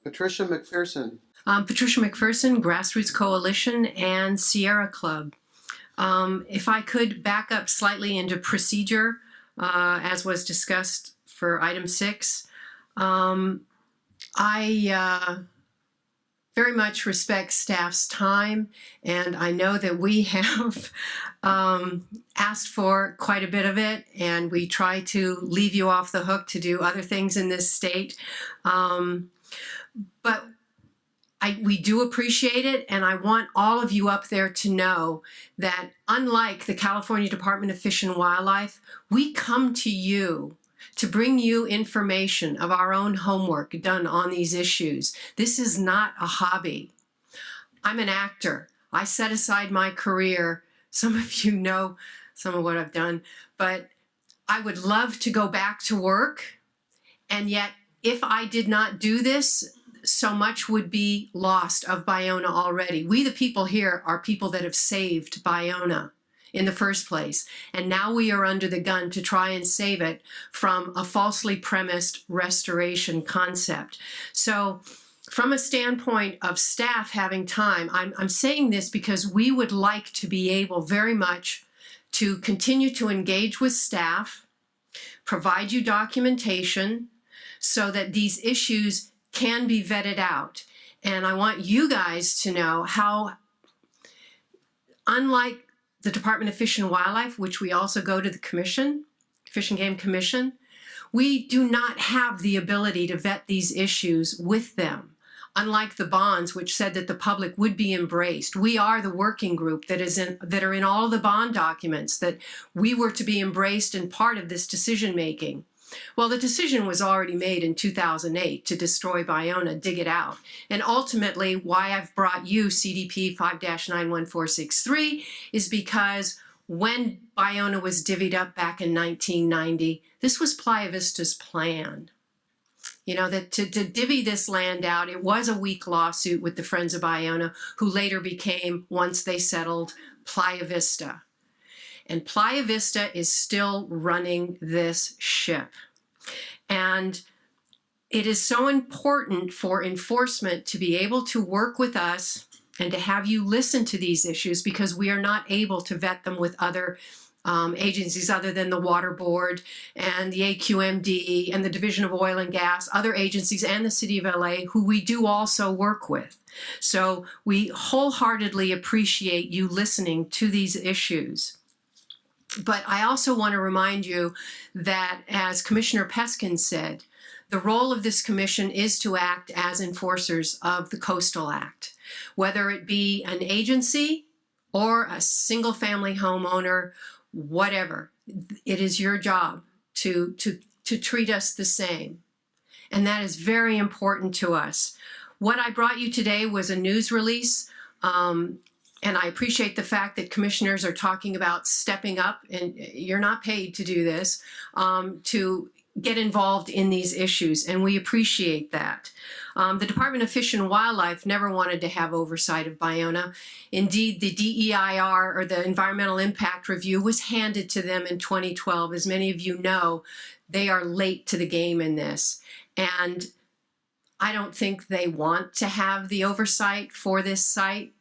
Patricia McPherson. Patricia McPherson, Grassroots Coalition and Sierra Club. If I could back up slightly into procedure, as was discussed for item 6, I very much respect staff's time, and I know that we have asked for quite a bit of it, and we try to leave you off the hook to do other things in this state. But we do appreciate it, and I want all of you up there to know that unlike the California Department of Fish and Wildlife, we come to you to bring you information of our own homework done on these issues. This is not a hobby. I'm an actor. I set aside my career. Some of you know some of what I've done, but I would love to go back to work. And yet, if I did not do this, so much would be lost of Ballona already. We, the people here, are people that have saved Ballona in the first place. And now we are under the gun to try and save it from a falsely premised restoration concept. So from a standpoint of staff having time, I'm saying this because we would like to be able very much to continue to engage with staff, provide you documentation so that these issues can be vetted out. And I want you guys to know how, unlike the Department of Fish and Wildlife, which we also go to the Commission, Fish and Game Commission, we do not have the ability to vet these issues with them. Unlike the bonds, which said that the public would be embraced. We are the working group that are in all the bond documents, that we were to be embraced and part of this decision making. Well, the decision was already made in 2008 to destroy Ballona, dig it out. And ultimately, why I've brought you CDP 5-91463 is because when Ballona was divvied up back in 1990, this was Playa Vista's plan. You know, that to divvy this land out, it was a weak lawsuit with the Friends of Ballona, who later became, once they settled, Playa Vista. And Playa Vista is still running this ship. And it is so important for enforcement to be able to work with us and to have you listen to these issues, because we are not able to vet them with other agencies other than the Water Board and the AQMD and the Division of Oil and Gas, other agencies, and the City of LA, who we do also work with. So we wholeheartedly appreciate you listening to these issues. But I also want to remind you that, as Commissioner Peskin said, the role of this commission is to act as enforcers of the Coastal Act, whether it be an agency or a single-family homeowner, whatever. It is your job to treat us the same. And that is very important to us. What I brought you today was a news release. And I appreciate the fact that commissioners are talking about stepping up, and you're not paid to do this, to get involved in these issues, and we appreciate that. The Department of Fish and Wildlife never wanted to have oversight of Ballona. Indeed, the DEIR, or the Environmental Impact Review, was handed to them in 2012. As many of you know, they are late to the game in this. And I don't think they want to have the oversight for this site.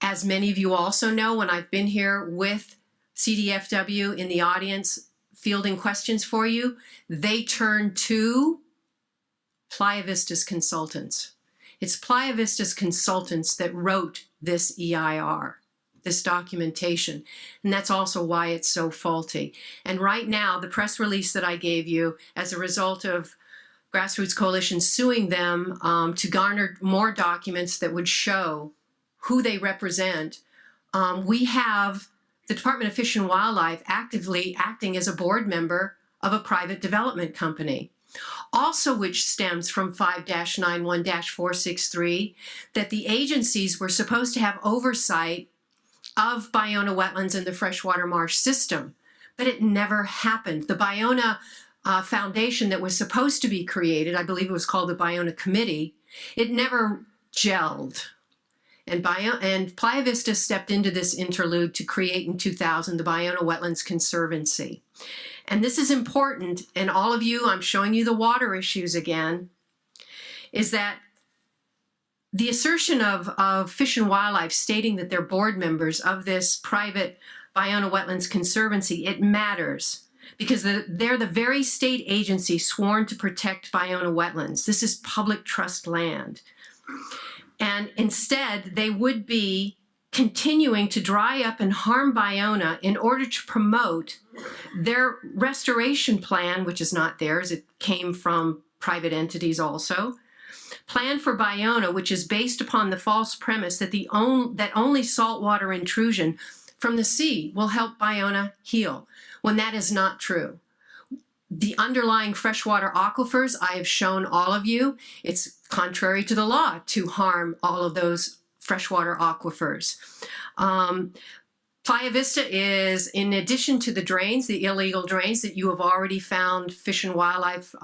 As many of you also know, when I've been here with CDFW in the audience fielding questions for you, they turn to Playa Vista's consultants. It's Playa Vista's consultants that wrote this EIR, this documentation, and that's also why it's so faulty. And right now, the press release that I gave you as a result of Grassroots Coalition suing them to garner more documents that would show who they represent, we have the Department of Fish and Wildlife actively acting as a board member of a private development company. Also, which stems from 5-91-463, that the agencies were supposed to have oversight of Ballona wetlands and the freshwater marsh system, but it never happened. The Ballona Foundation that was supposed to be created, I believe it was called the Ballona Committee, it never gelled. And Playa Vista stepped into this interlude to create in 2000 the Ballona Wetlands Conservancy. And this is important, and all of you, I'm showing you the water issues again. is that the assertion of Fish and Wildlife stating that they're board members of this private Ballona Wetlands Conservancy, it matters because they're the very state agency sworn to protect Ballona wetlands. This is public trust land. And instead, they would be continuing to dry up and harm Ballona in order to promote their restoration plan, which is not theirs. It came from private entities also. Plan for Ballona, which is based upon the false premise that that only saltwater intrusion from the sea will help Ballona heal, when that is not true. The underlying freshwater aquifers, I have shown all of you, it's contrary to the law to harm all of those freshwater aquifers. Playa Vista is, in addition to the drains, the illegal drains that you have already found Fish and Wildlife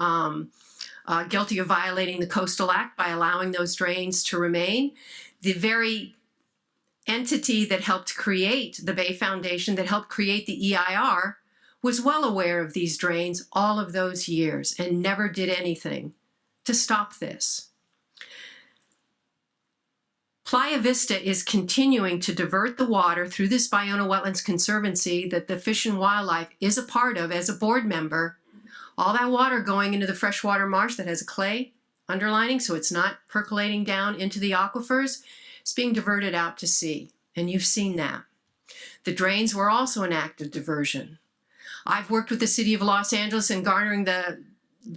guilty of violating the Coastal Act by allowing those drains to remain, the very entity that helped create the Bay Foundation, that helped create the EIR, was well aware of these drains all of those years and never did anything to stop this. Playa Vista is continuing to divert the water through this Ballona Wetlands Conservancy that the Fish and Wildlife is a part of as a board member. All that water going into the freshwater marsh that has a clay underlining, so it's not percolating down into the aquifers, it's being diverted out to sea, and you've seen that. The drains were also an act of diversion. I've worked with the City of Los Angeles in garnering the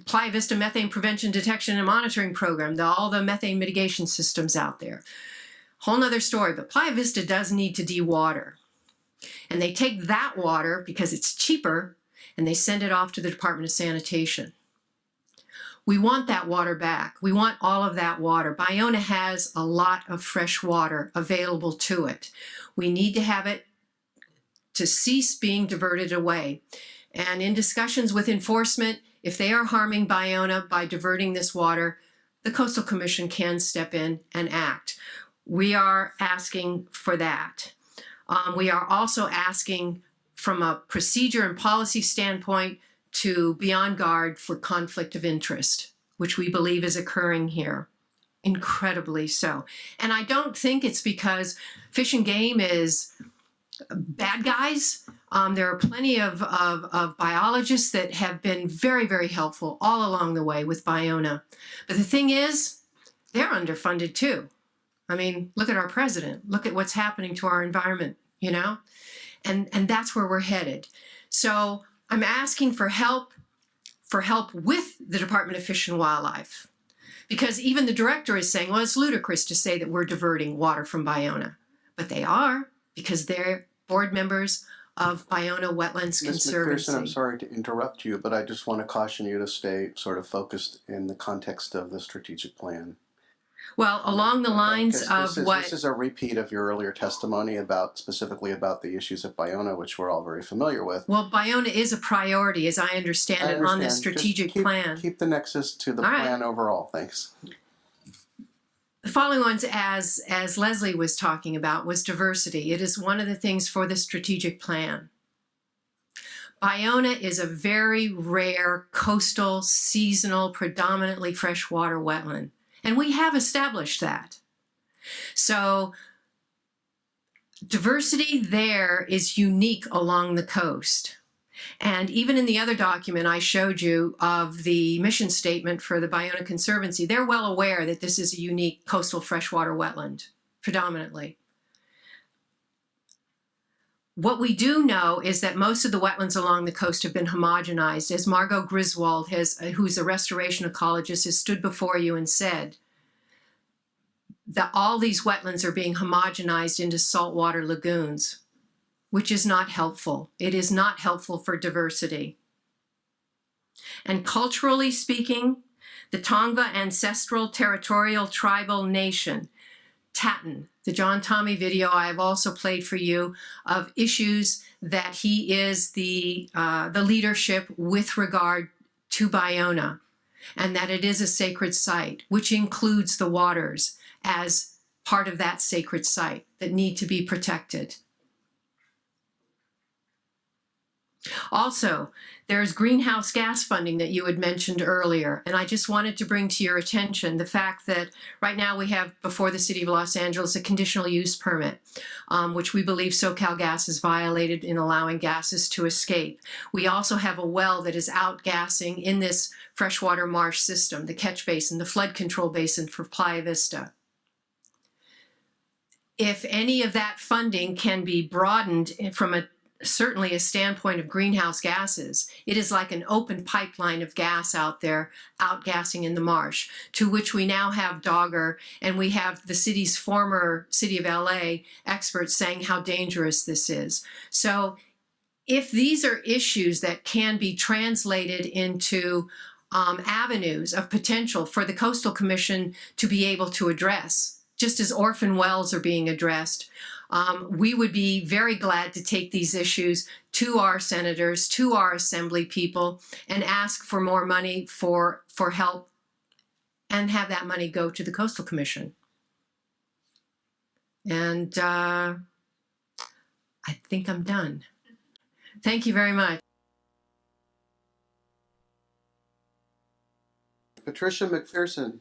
Playa Vista Methane Prevention, Detection, and Monitoring Program, all the methane mitigation systems out there. Whole nother story, but Playa Vista does need to de-water. And they take that water, because it's cheaper, and they send it off to the Department of Sanitation. We want that water back. We want all of that water. Ballona has a lot of fresh water available to it. We need to have it to cease being diverted away. And in discussions with enforcement, if they are harming Ballona by diverting this water, the Coastal Commission can step in and act. We are asking for that. We are also asking from a procedure and policy standpoint to be on guard for conflict of interest, which we believe is occurring here, incredibly so. And I don't think it's because Fish and Game is bad guys. There are plenty of biologists that have been very, very helpful all along the way with Ballona. But the thing is, they're underfunded too. I mean, look at our president. Look at what's happening to our environment, you know? And that's where we're headed. So I'm asking for help with the Department of Fish and Wildlife. Because even the director is saying, well, it's ludicrous to say that we're diverting water from Ballona. But they are, because they're board members of Ballona Wetlands Conservancy. Ms. McPherson, I'm sorry to interrupt you, but I just want to caution you to stay sort of focused in the context of the strategic plan. Well, along the lines of This is a repeat of your earlier testimony specifically about the issues at Ballona, which we're all very familiar with. Well, Ballona is a priority, as I understand it, on the strategic plan. Keep the nexus to the plan overall. Thanks. The following ones, as Leslie was talking about, was diversity. It is one of the things for the strategic plan. Ballona is a very rare coastal, seasonal, predominantly freshwater wetland. And we have established that. So diversity there is unique along the coast. And even in the other document I showed you of the mission statement for the Ballona Conservancy, they're well aware that this is a unique coastal freshwater wetland, predominantly. What we do know is that most of the wetlands along the coast have been homogenized, as Margot Griswold, who's a restoration ecologist, has stood before you and said that all these wetlands are being homogenized into saltwater lagoons, which is not helpful. It is not helpful for diversity. And culturally speaking, the Tongva Ancestral Territorial Tribal Nation, Tatton, the John Tommy video I have also played for you of issues that he is the leadership with regard to Ballona, and that it is a sacred site, which includes the waters as part of that sacred site that need to be protected. Also, there's greenhouse gas funding that you had mentioned earlier, and I just wanted to bring to your attention the fact that right now we have before the City of Los Angeles a conditional use permit, which we believe SoCalGas has violated in allowing gases to escape. We also have a well that is outgassing in this freshwater marsh system, the catch basin, the flood control basin for Playa Vista. If any of that funding can be broadened from certainly a standpoint of greenhouse gases, it is like an open pipeline of gas out there, outgassing in the marsh, to which we now have Dogger, and we have the city's former City of LA experts saying how dangerous this is. So if these are issues that can be translated into avenues of potential for the Coastal Commission to be able to address, just as orphan wells are being addressed, we would be very glad to take these issues to our senators, to our assembly people, and ask for more money for help and have that money go to the Coastal Commission. And I think I'm done. Thank you very much. Patricia McPherson.